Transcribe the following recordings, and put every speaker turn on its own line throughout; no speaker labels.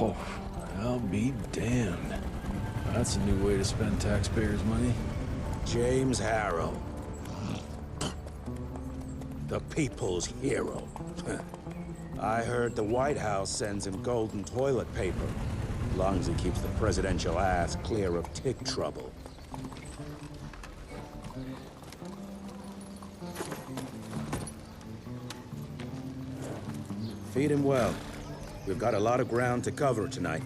Oh, I'll be damned. That's a new way to spend taxpayers' money.
James Harrow. The people's hero. I heard the White House sends him golden toilet paper. As long as he keeps the presidential ass clear of tick trouble. Feed him well. We've got a lot of ground to cover tonight.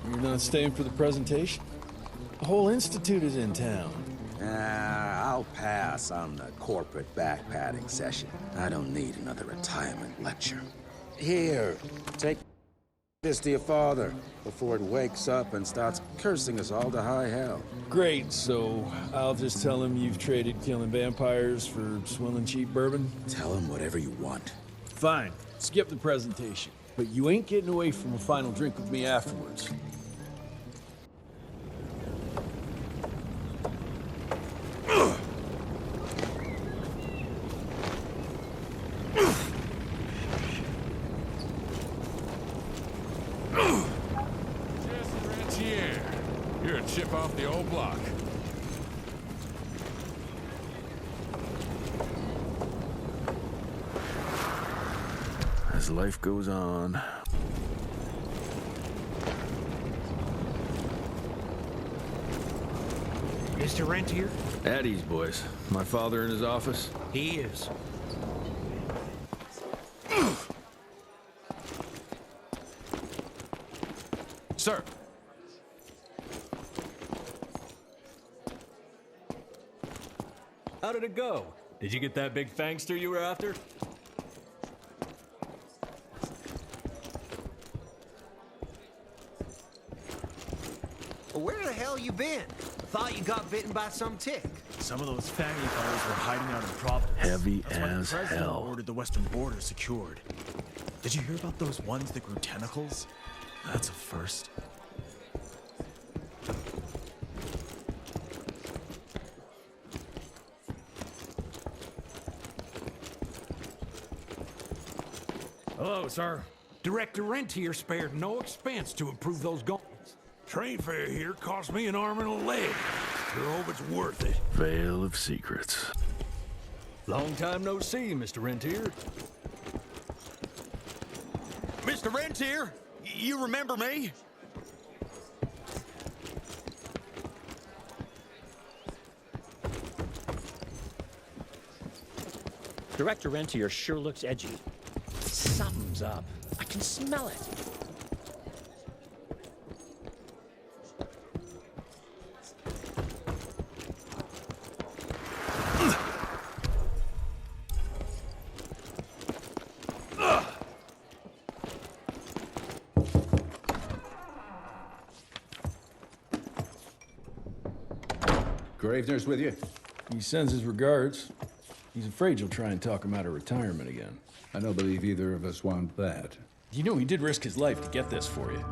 You're not staying for the presentation? The whole institute is in town.
I'll pass on the corporate back-patting session. I don't need another retirement lecture. Here, take this to your father before it wakes up and starts cursing us all to high hell.
Great, so I'll just tell him you've traded killing vampires for swilling cheap bourbon?
Tell him whatever you want.
Fine, skip the presentation. But you ain't getting away from a final drink with me afterwards.
You're a chip off the old block.
As life goes on.
Mr. Rentier?
At ease, boys. My father in his office?
He is.
Sir.
How did it go? Did you get that big fangster you were after?
Well, where the hell you been? Thought you got bitten by some tick.
Some of those Fanny fellas were hiding out in Providence.
Heavy
That's why
as
the president
hell.
ordered the western border secured. Did you hear about those ones that grew tentacles? That's a first.
Hello, sir.
Director Rentier spared no expense to improve those guns.
Train fare here cost me an arm and a leg. Sure hope it's worth it.
Veil of secrets.
Long time no see, Mr. Rentier.
Mr. Rentier, you remember me?
Director Rentier sure looks edgy. Something's up. I can smell it.
Gravener's with you?
He sends his regards. He's afraid you'll try and talk him out of retirement again.
I don't believe either of us want that.
You know he did risk his life to get this for you.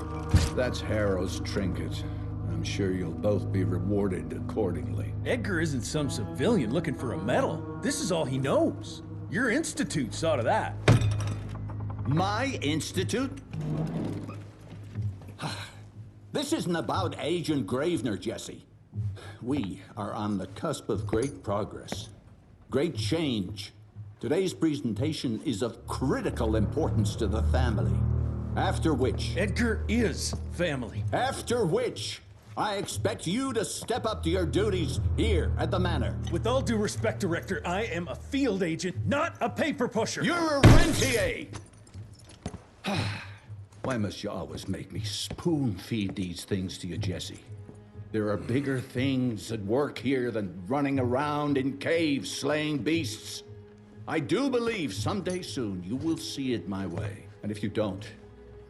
That's Harrow's trinket. I'm sure you'll both be rewarded accordingly.
Edgar isn't some civilian looking for a medal. This is all he knows. Your institute saw to that.
My institute? This isn't about Agent Gravener, Jesse. We are on the cusp of great progress, great change. Today's presentation is of critical importance to the family. After which...
Edgar is family.
After which, I expect you to step up to your duties here at the Manor.
With all due respect, Director, I am a field agent, not a paper pusher.
You're a rentier!
Why must you always make me spoon-feed these things to you, Jesse? There are bigger things at work here than running around in caves slaying beasts. I do believe someday soon you will see it my way. And if you don't,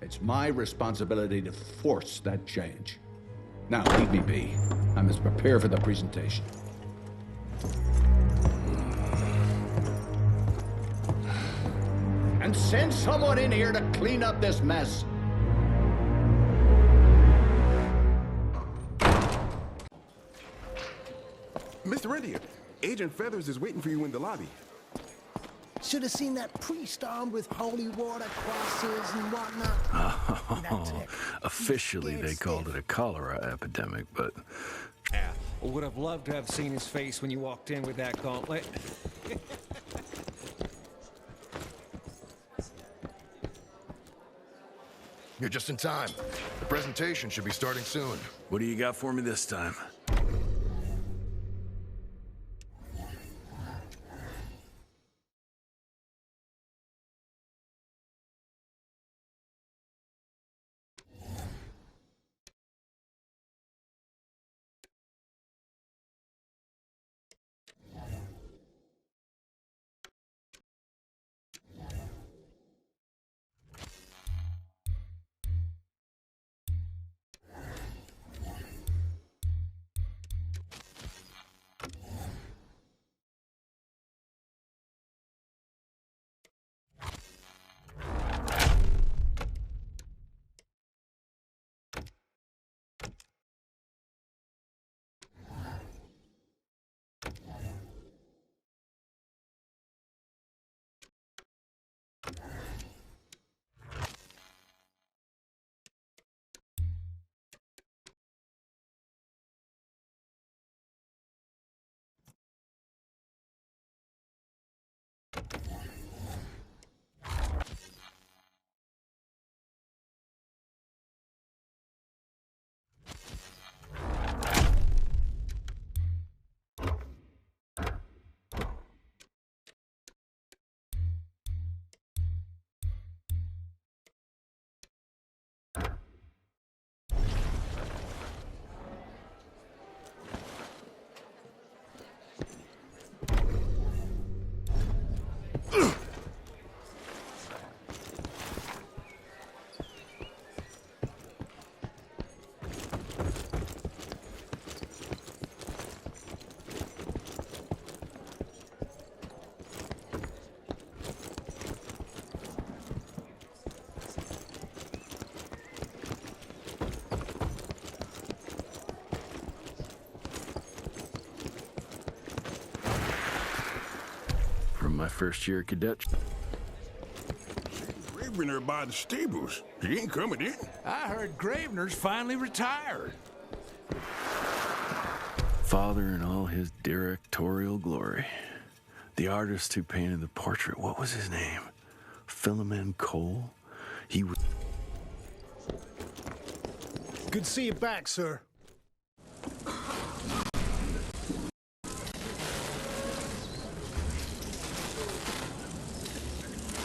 it's my responsibility to force that change. Now, leave me be. I must prepare for the presentation. And send someone in here to clean up this mess.
Mr. Rentier, Agent Feathers is waiting for you in the lobby.
Should have seen that priest armed with holy water crosses and whatnot.
Oh, officially they called it a cholera epidemic, but...
Yeah, would have loved to have seen his face when you walked in with that gauntlet.
You're just in time. The presentation should be starting soon.
What do you got for me this time? My first year cadet.
Gravener by the stables. He ain't coming in.
I heard Gravener's finally retired.
Father in all his directorial glory. The artist who painted the portrait, what was his name? Philemon Cole? He was...
Good to see you back, sir.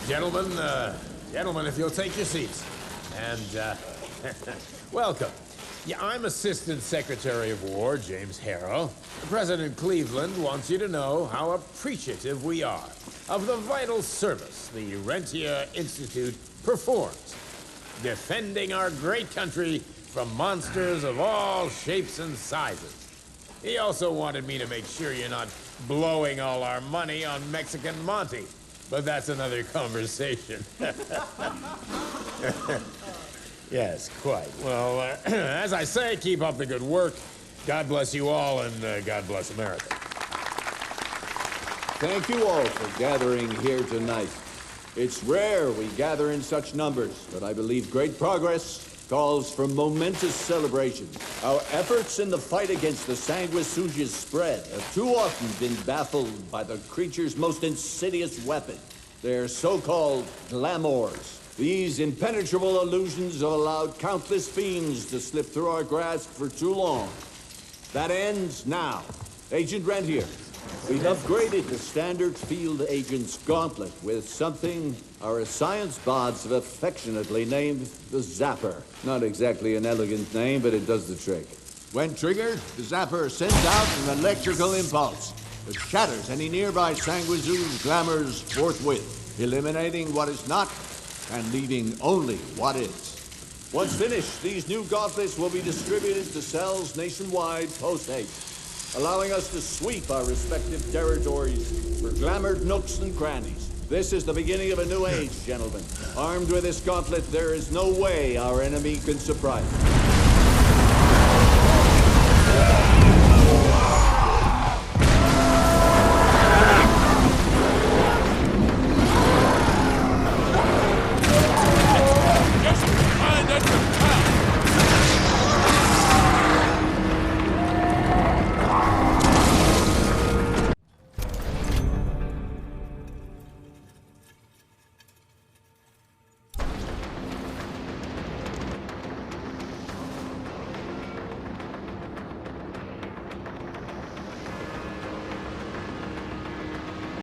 Gentlemen, if you'll take your seats. And, welcome. Yeah, I'm Assistant Secretary of War, James Harrow. President Cleveland wants you to know how appreciative we are of the vital service the Rentier Institute performs, defending our great country from monsters of all shapes and sizes. He also wanted me to make sure you're not blowing all our money on Mexican Monty. But that's another conversation. Yes, quite. Well, as I say, keep up the good work. God bless you all, and God bless America.
Thank you all for gathering here tonight. It's rare we gather in such numbers, but I believe great progress calls for momentous celebration. Our efforts in the fight against the Sanguisuga's spread have too often been baffled by the creature's most insidious weapon, their so-called glamours. These impenetrable illusions have allowed countless fiends to slip through our grasp for too long. That ends now. Agent Rentier, we've upgraded the standard field agent's gauntlet with something our science bots have affectionately named the Zapper. Not exactly an elegant name, but it does the trick. When triggered, the Zapper sends out an electrical impulse that shatters any nearby Sanguisuga's glamours forthwith, eliminating what is not and leaving only what is. Once finished, these new gauntlets will be distributed to cells nationwide post-haste, allowing us to sweep our respective territories for glamored nooks and crannies. This is the beginning of a new age, gentlemen. Armed with this gauntlet, there is no way our enemy can surprise us.